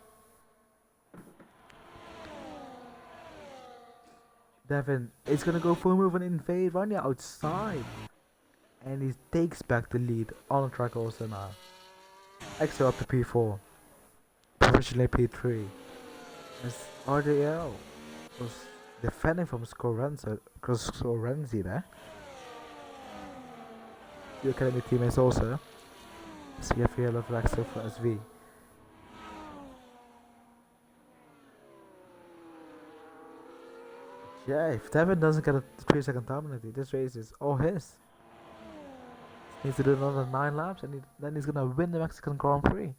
Devin is gonna go for a move and invade right now outside. And he takes back the lead on the track also now. Extra up to P4. Provisionally P3. As RDL was defending from Scorenzi there. The academy teammates also. So you have yellow flag still for SV. Yeah, if Devin doesn't get a 3-second time penalty, this race is all his. He needs to do another 9 laps and then he's gonna win the Mexican Grand Prix.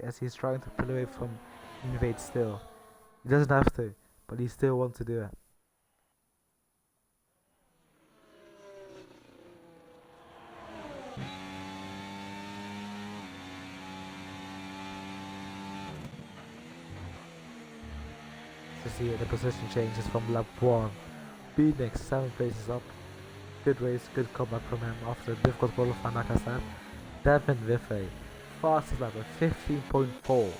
Yes, he's trying to pull away from Invade still. He doesn't have to, but he still wants to do it. To see the position changes from lap 1. Phoenix 7 places up. Good race, good comeback from him after a difficult qualifying, like I said. Devin with a fastest lap at 15.4.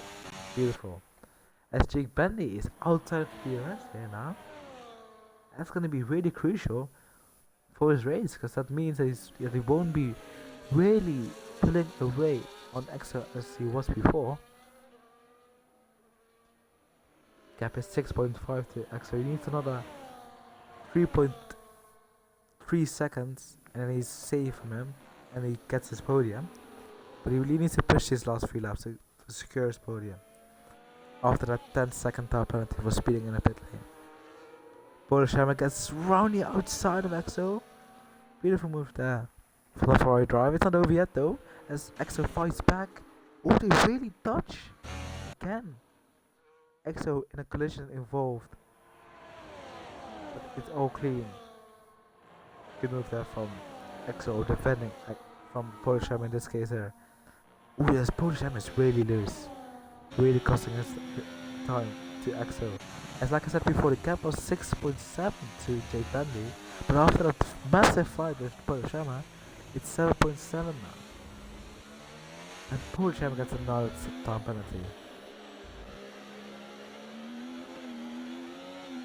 Beautiful. As Jake Bentley is outside the DRS here now. That's going to be really crucial for his race, because that means that he won't be really pulling away on extra as he was before. Gap is 6.5 to extra. He needs another 3.3 seconds and then he's safe from him and he gets his podium. But he really needs to push his last 3 laps to secure his podium. After that 10-second time penalty for speeding in a pit lane. Borishammer gets roundly outside of EXO. Beautiful move there for the Ferrari drive. It's not over yet though, as EXO fights back. Oh, they really touch again. EXO in a collision involved, but it's all clean. Good move there from EXO defending from Borishammer in this case here. Oh yes, Borishammer is really loose, really costing us time to EXO. As like I said before, the gap was 6.7 to Jake Bendy, but after that massive fight with Borishammer, it's 7.7 now. And Borishammer gets another time penalty.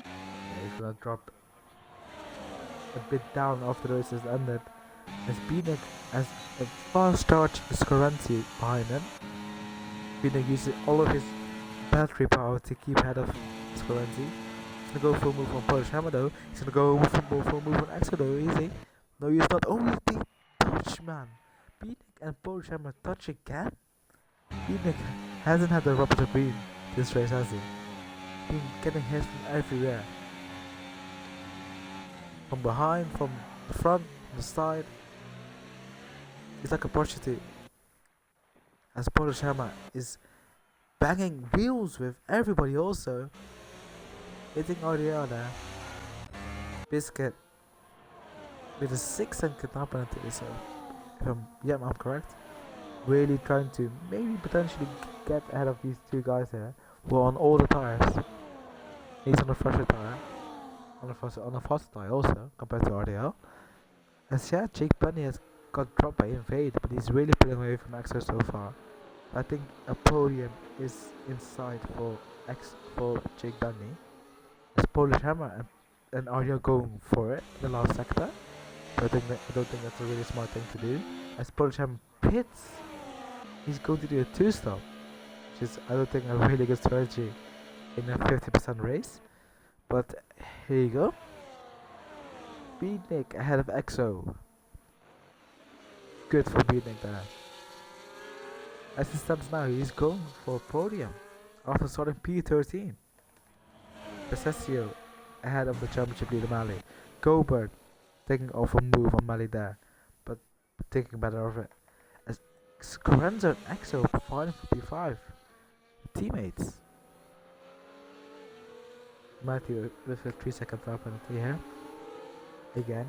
Yeah, he's gonna drop a bit down after the race has ended. As Binek has a fast charge Scorenzi behind him. Binek uses all of his battery power to keep ahead of Scorenzi. He's gonna go for a move on Borishammer though. He's gonna go for a move on EXO though, easy. No, he's not. Only they touch, man. Binek and Borishammer touch again. Binek hasn't had the rubber to breathe this race, has he? Been getting hit from everywhere. From behind, from the front, from the side. He's like a prostitute. As Borishammer is banging wheels with everybody also. Hitting RDL there. Biscuit with a 6-second time penalty, so I'm correct. Really trying to maybe potentially get ahead of these 2 guys here who are on all the tires. He's on a fresher tire, on a faster tire also compared to RDL. As yeah, Jake Benny has got dropped by Invade, but he's really pulling away from EXO so far. I think a podium is in sight for Jake Benny. As Borishammer and RDL going for it in the last sector. I don't think that's a really smart thing to do. As Polish Ham pits, he's going to do a 2-stop, which is, I don't think, a really good strategy in a 50% race. But here you go. Beatnik ahead of EXO. Good for Beatnik there. As it stands now, he's going for a podium after starting P13. Recessio ahead of the championship leader Mali. Gobert taking off a move on Mali there, but taking better of it. As Scorenzo and EXO fighting for P5. Teammates. Matthew with a 3-second foul penalty here. Again.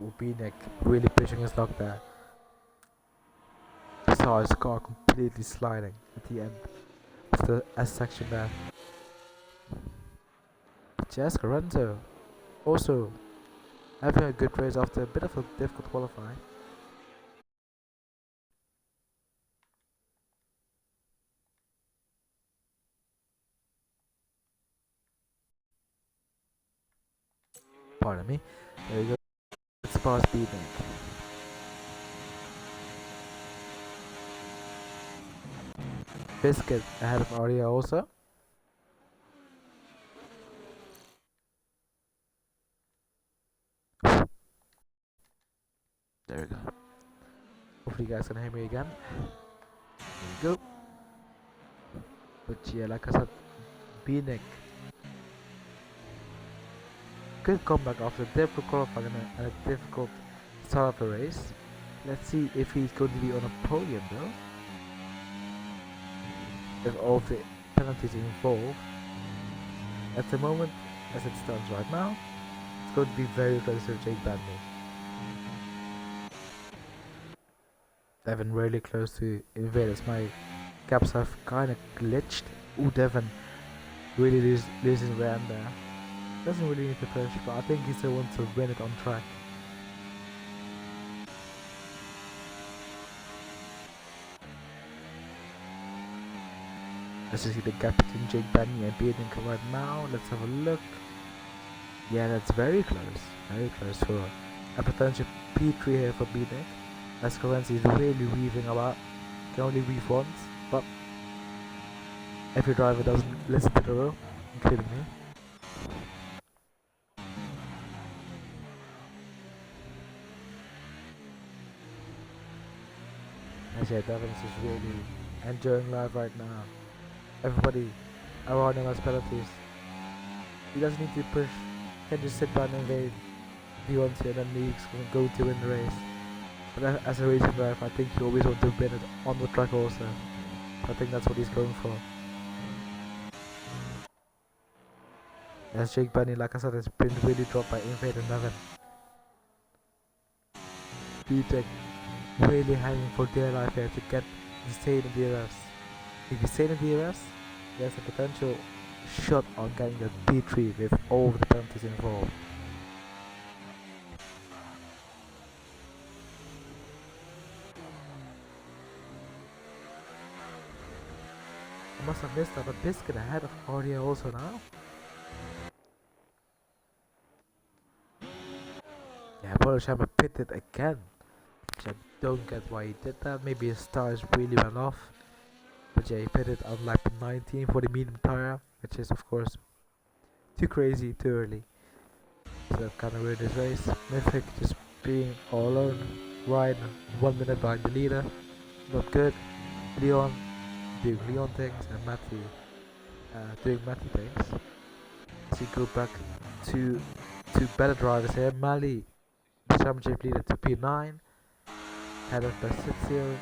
Ubinek really pushing his luck there. Saw his car completely sliding at the end of the S section there. Jess Lorenzo also having a good race after a bit of a difficult qualifying. Pardon me. There you go. It's past Beatnik. Biscuit ahead of Aria also. There we go. Hopefully you guys can hear me again. There we go. But yeah, like I said, Beatnik. Good comeback after a difficult qualifying and a difficult start of the race. Let's see if he's going to be on a podium though. With all of the penalties involved. At the moment, as it stands right now, it's going to be very close to Jake Bentley. Devin really close to Invaders. My caps have kind of glitched. Ooh, Devin really losing ground there. Doesn't really need to push, but I think he still wants to win it on track. Let's just see the gap between Jake Benny and Beatnik right now. Let's have a look. Yeah, that's very close. Very close for a potential P3 here for Beatnik. As Currency is really weaving about. Can only weave once, but every driver doesn't listen to the rule, including me. As yeah, Devin is really enjoying life right now. Everybody around him has penalties. He doesn't need to push. He can just sit back and invade if he wants to, and then he's gonna go to win the race. But as a racing driver, I think he always wants to win it on the track also. I think that's what he's going for. As Jake Benny, like I said, has been really dropped by Invade and Nevin. Beatnik really hanging for dear life here to get to stay in the DRS. If you stay in the DRS, there's a potential shot on getting the P3 with all the penalties involved. I must have missed that, but Biscuit ahead of Audio also now. Yeah, Polish Hammer pitted again. Which I don't get why he did that. Maybe his tires really went off. But yeah, he pitted on lap 19 for the medium tire, which is of course too crazy, too early. So that kind of ruined his race. Mythic just being all alone, riding 1 minute behind the leader. Not good. Leon doing Leon things and Matthew doing Matthew things. So you go back to better drivers here. Mali, the championship leader, to P9. Head of Basizio.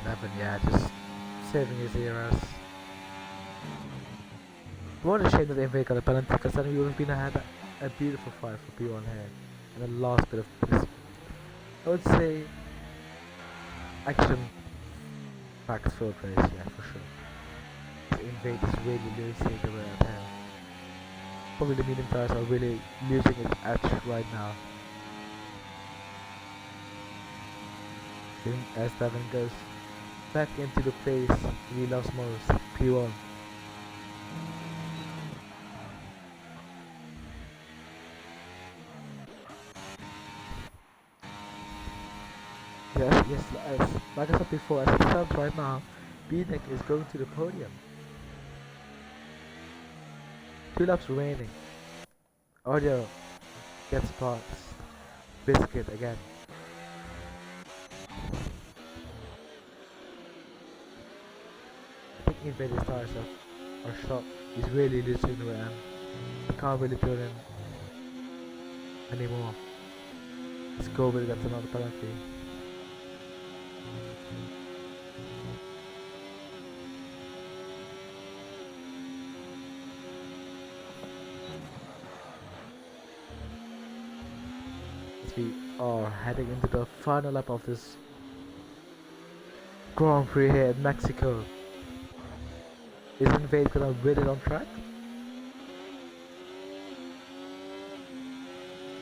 Nevin, yeah, just saving his eras. What a shame that they got a penalty, because then we would have been ahead a beautiful fight for P1 here. And the last bit of this, I would say, action packed field race, yeah, for sure. The Invade is really losing the way out here. Probably the medium tires are really losing its edge right now. Soon as Devin goes back into the place he loves most, P1. Yes, like I said before, as it stands right now, Binek is going to the podium. 2 laps remaining. Audio gets past Biscuit again. I think Invader's tires are shot. He's really losing the ram. He can't really turn in anymore. Scoville gets another penalty. As we are heading into the final lap of this Grand Prix here in Mexico. Is Invade gonna win it on track?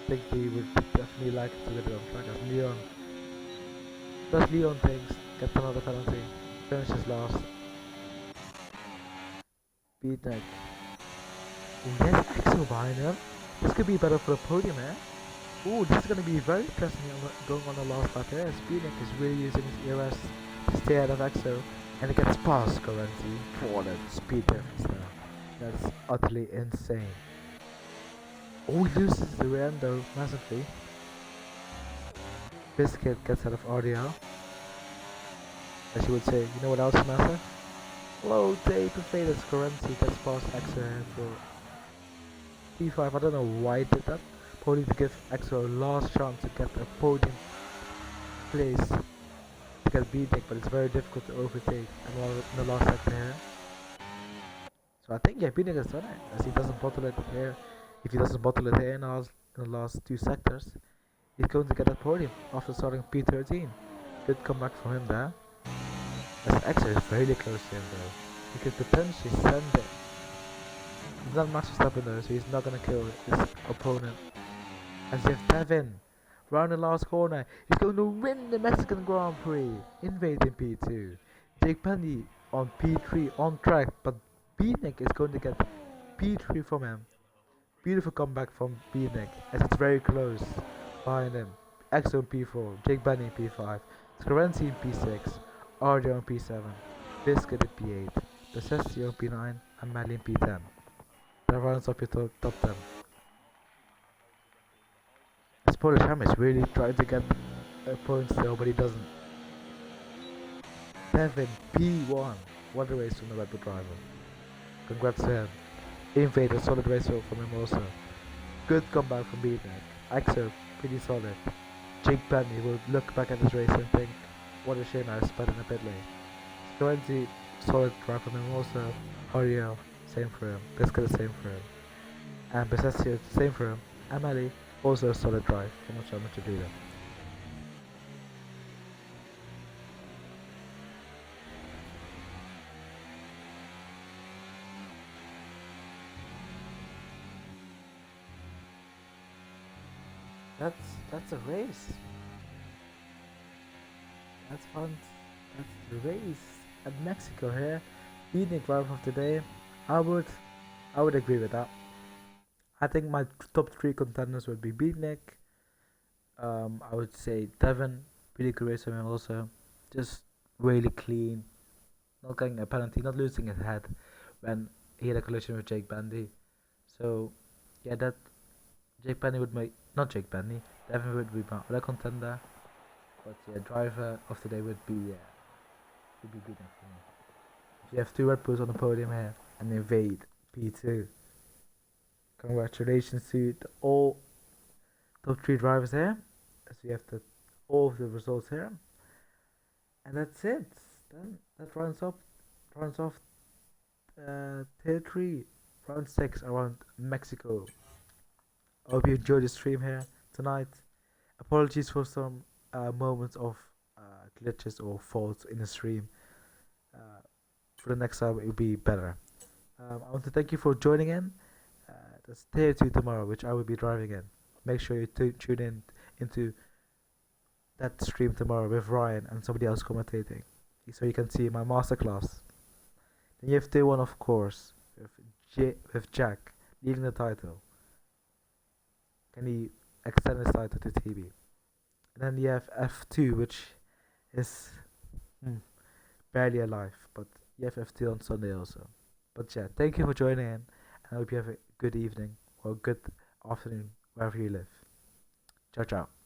I think he would definitely like to win it on track as Leon. Does Leon thinks gets another penalty. Finishes last. Beatnik. Yes, Axel behind him. This could be better for the podium here. Ooh, this is going to be very interesting going on the last lap here. Beatnik is really using his ERS to stay out of Axel. And it gets past Currency for that speed difference now. That's utterly insane. Oh, he loses the rear though, massively. Biscuit gets out of RDL. As you would say, you know what else is massive? Low tape faded Currency gets past Axel for P5. I don't know why he did that. Probably to give Axel a last chance to get a podium place to get Beatnik, but it's very difficult to overtake in the last sector here. So I think, yeah, Beatnik has done it, as he doesn't bottle it here. If he doesn't bottle it here in the last 2 sectors, he's going to get that podium after starting P13. Good comeback from him there. As Axel is very close to him though. He could potentially send it. He's not much step in there, so he's not gonna kill his opponent. As if Devin, round the last corner, he's going to win the Mexican Grand Prix, invading P2. Jake Penny on P3 on track, but Beatnik is going to get P3 from him. Beautiful comeback from Beatnik, as it's very close behind him. X on P4, Jake Penny in P5, Scarenzi in P6, RJ on P7, Biscuit in P8, Necessity on P9, and Madly in P10. That rounds up your top 10. This Polish Ham is really trying to get points still, but he doesn't. Devin P1. What a race from the Red Bull driver. Congrats to him. Invader, solid race from him also. Good comeback from Beatnik. Axel, pretty solid. Jake Penny will look back at this race and think, what a shame I spent in a pit lane. Scorenzi, solid drive from him also. Ariel, same for him. Biscuit, the same for him. And Besesio, same for him. Emily, also a solid drive from the championship leader. That's a race. That's fun. That's the race at Mexico here. Beatnik driver of the day. I would agree with that. I think my top 3 contenders would be Beatnik. I would say Devin, really good race from him also. Just really clean. Not getting a penalty, not losing his head when he had a collision with Jake Bandy. So yeah, that Jake Bandy would make, not Jake Bandy, Devin would be my other contender. But yeah, driver of the day would be Beatnik for me. If you have 2 Red Bulls on the podium here and invade P2. Congratulations to all top 3 drivers here. As we have all of the results here. And that's it. Then that rounds off tier 3, round 6 around Mexico. I hope you enjoyed the stream here tonight. Apologies for some moments of glitches or faults in the stream. For the next time, it will be better. I want to thank you for joining in. there's tier 2 tomorrow, which I will be driving in. Make sure you tune in into that stream tomorrow with Ryan and somebody else commentating, so you can see my masterclass. Then you have tier 1, of course, with Jack leading the title. Can he extend his title to TB? And then you have F2, which is barely alive, but you have F2 on Sunday also. But yeah, thank you for joining in, and I hope you have a good evening or good afternoon wherever you live. Ciao, ciao.